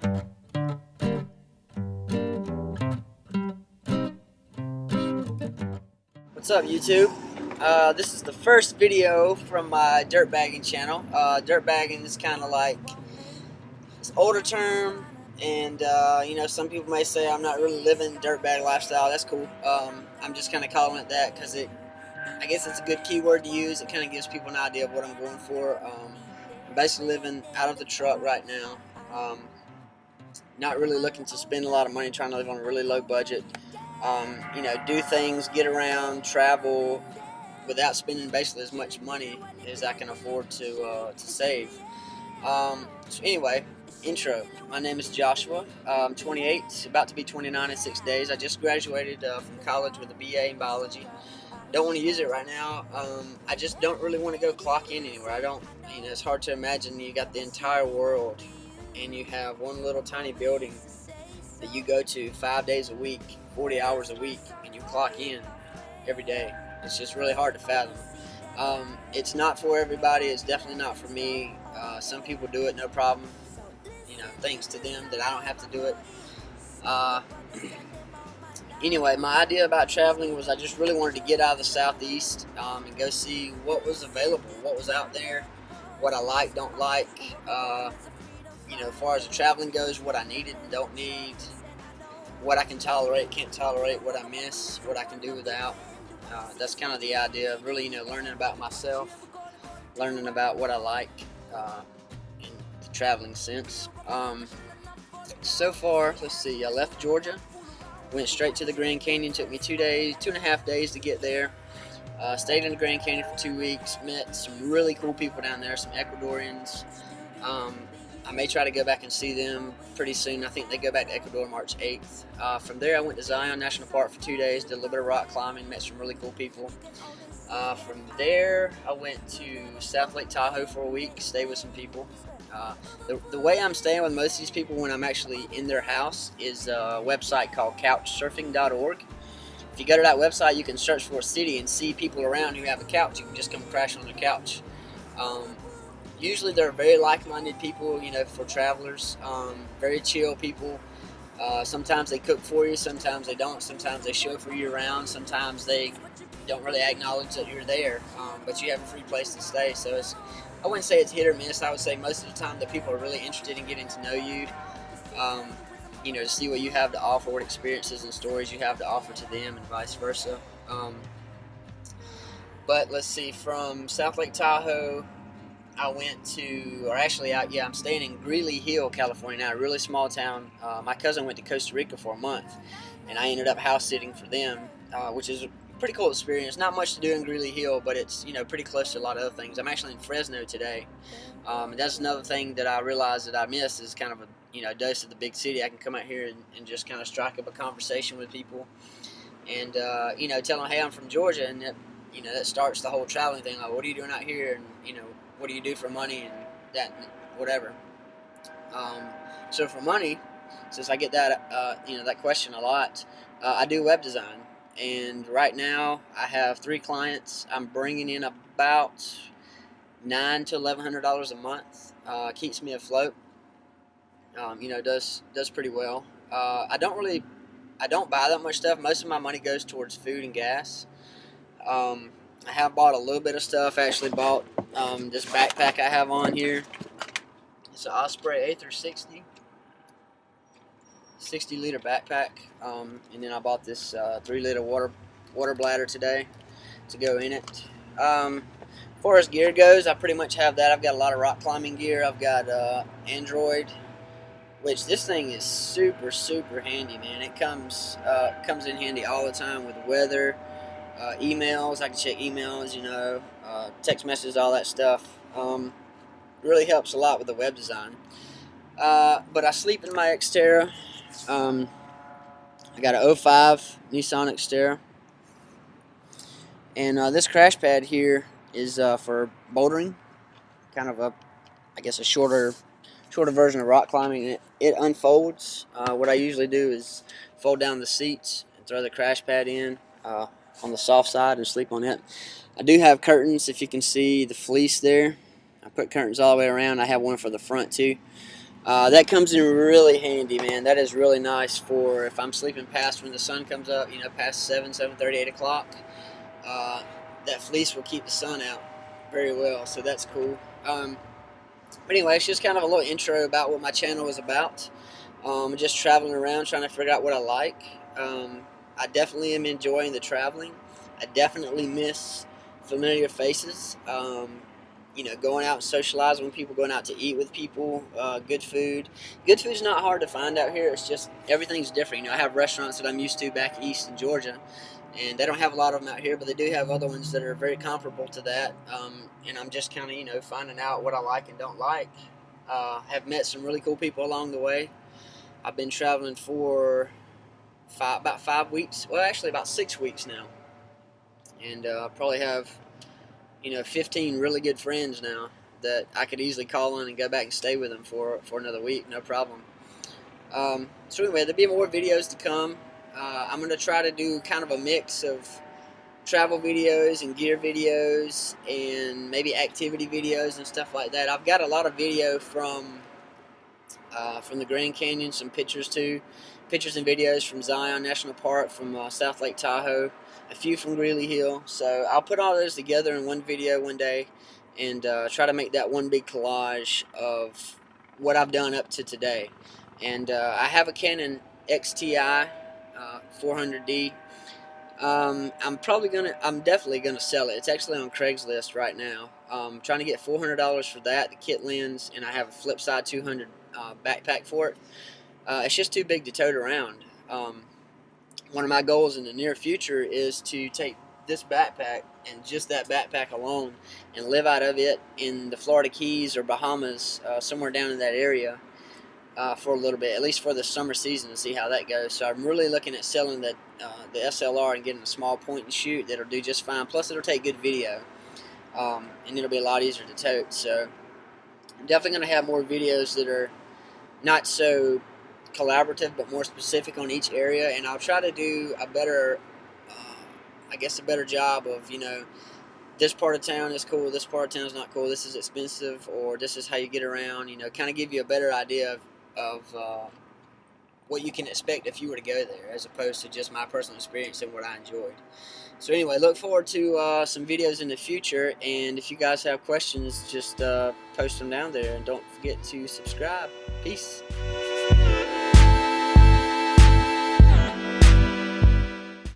What's up, YouTube? This is the first video from my dirtbagging channel. Dirtbagging is kind of like it's an older term, and some people may say I'm not really living dirtbag lifestyle. That's cool. I'm just kind of calling it that because I guess it's a good keyword to use. It kind of gives people an idea of what I'm going for. I'm basically living out of the truck right now. Not really looking to spend a lot of money, trying to live on a really low budget. Do things, get around, travel without spending basically as much money as I can afford to save. So anyway, intro. My name is Joshua. I'm 28, about to be 29 in 6 days. I just graduated from college with a BA in biology. Don't want to use it right now. I just don't really want to go clock in anywhere. I don't. It's hard to imagine you got the entire world and you have one little tiny building that you go to 5 days a week, 40 hours a week, and you clock in every day. It's just really hard to fathom. It's not for everybody. It's definitely not for me. Some people do it, no problem. Thanks to them that I don't have to do it. Anyway, my idea about traveling was I just really wanted to get out of the Southeast and go see what was available, what was out there, what I like, don't like. As far as the traveling goes, what I needed and don't need, what I can tolerate, can't tolerate, what I miss, what I can do without. That's kind of the idea of really, learning about myself, learning about what I like in the traveling sense. So far, let's see, I left Georgia, went straight to the Grand Canyon, took me 2.5 days to get there. Stayed in the Grand Canyon for 2 weeks, met some really cool people down there, some Ecuadorians. I may try to go back and see them pretty soon. I think they go back to Ecuador March 8th. From there, I went to Zion National Park for 2 days, did a little bit of rock climbing, met some really cool people. From there, I went to South Lake Tahoe for a week, stayed with some people. The way I'm staying with most of these people when I'm actually in their house is a website called couchsurfing.org. If you go to that website, you can search for a city and see people around who have a couch. You can just come crash on their couch. Usually they're very like-minded people, for travelers, very chill people. Sometimes they cook for you, sometimes they don't, sometimes they chauffeur you around, sometimes they don't really acknowledge that you're there, but you have a free place to stay. So I wouldn't say it's hit or miss. I would say most of the time that people are really interested in getting to know you, to see what you have to offer, what experiences and stories you have to offer to them and vice versa. But let's see, from South Lake Tahoe, I went to, I'm staying in Greeley Hill, California now, a really small town. My cousin went to Costa Rica for a month, and I ended up house sitting for them, which is a pretty cool experience. Not much to do in Greeley Hill, but it's, pretty close to a lot of other things. I'm actually in Fresno today. And that's another thing that I realized that I miss is kind of a, dose of the big city. I can come out here and just kind of strike up a conversation with people and, tell them, hey, I'm from Georgia, and that starts the whole traveling thing. Like, what are you doing out here? And, what do you do for money and that, whatever. So for money, since I get that, that question a lot, I do web design. And right now I have 3 clients. I'm bringing in about $900 to $1,100 a month. Keeps me afloat. Does pretty well. I don't buy that much stuff. Most of my money goes towards food and gas. I have bought a little bit of stuff. I actually bought this backpack I have on here. It's an Osprey Aether 60 liter backpack. And then I bought this 3-liter water bladder today to go in it. As far as gear goes, I pretty much have that. I've got a lot of rock climbing gear. I've got Android, which this thing is super, super handy, man. It comes in handy all the time with weather. Emails, I can check emails, text messages, all that stuff. Really helps a lot with the web design. But I sleep in my Xterra. I got an 05 Nissan Xterra. And this crash pad here is for bouldering. Kind of a shorter version of rock climbing. It unfolds. What I usually do is fold down the seats and throw the crash pad in on the soft side and sleep on it. I do have curtains, if you can see the fleece there. I put curtains all the way around. I have one for the front too. That comes in really handy, man. That is really nice for if I'm sleeping past when the sun comes up, you know, past 7, 7:30, 8 o'clock. Uh, that fleece will keep the sun out very well, so that's cool. But anyway, it's just kind of a little intro about what my channel is about. Just traveling around, trying to figure out what I like. I definitely am enjoying the traveling. I definitely miss familiar faces. You know, going out and socializing with people, going out to eat with people, good food. Good food's not hard to find out here. It's just everything's different. You know, I have restaurants that I'm used to back east in Georgia, and they don't have a lot of them out here, but they do have other ones that are very comparable to that. And I'm just kind of, you know, finding out what I like and don't like. Have met some really cool people along the way. I've been traveling for about 5 weeks. Well, actually about 6 weeks now, and probably have, you know, 15 really good friends now that I could easily call on and go back and stay with them for another week, no problem. So anyway, there'll be more videos to come. I'm going to try to do kind of a mix of travel videos and gear videos and maybe activity videos and stuff like that. I've got a lot of video from the Grand Canyon, some pictures too, pictures and videos from Zion National Park, from South Lake Tahoe, a few from Greeley Hill. So I'll put all those together in one video one day and try to make that one big collage of what I've done up to today. And I have a Canon XTI 400D. I'm definitely gonna sell it. It's actually on Craigslist right now. Trying to get $400 for that, the kit lens, and I have a flip side 200 backpack for it. It's just too big to tote around. One of my goals in the near future is to take this backpack and just that backpack alone and live out of it in the Florida Keys or Bahamas, somewhere down in that area. For a little bit, at least for the summer season, to see how that goes. So I'm really looking at selling the SLR and getting a small point and shoot that'll do just fine. Plus it'll take good video, and it'll be a lot easier to tote. So I'm definitely going to have more videos that are not so collaborative but more specific on each area, and I'll try to do a better, I guess a better job of, you know, this part of town is cool, this part of town is not cool, this is expensive, or this is how you get around, you know, kind of give you a better idea of what you can expect if you were to go there, as opposed to just my personal experience and what I enjoyed. So anyway, look forward to some videos in the future, and if you guys have questions, just post them down there, and don't forget to subscribe. Peace.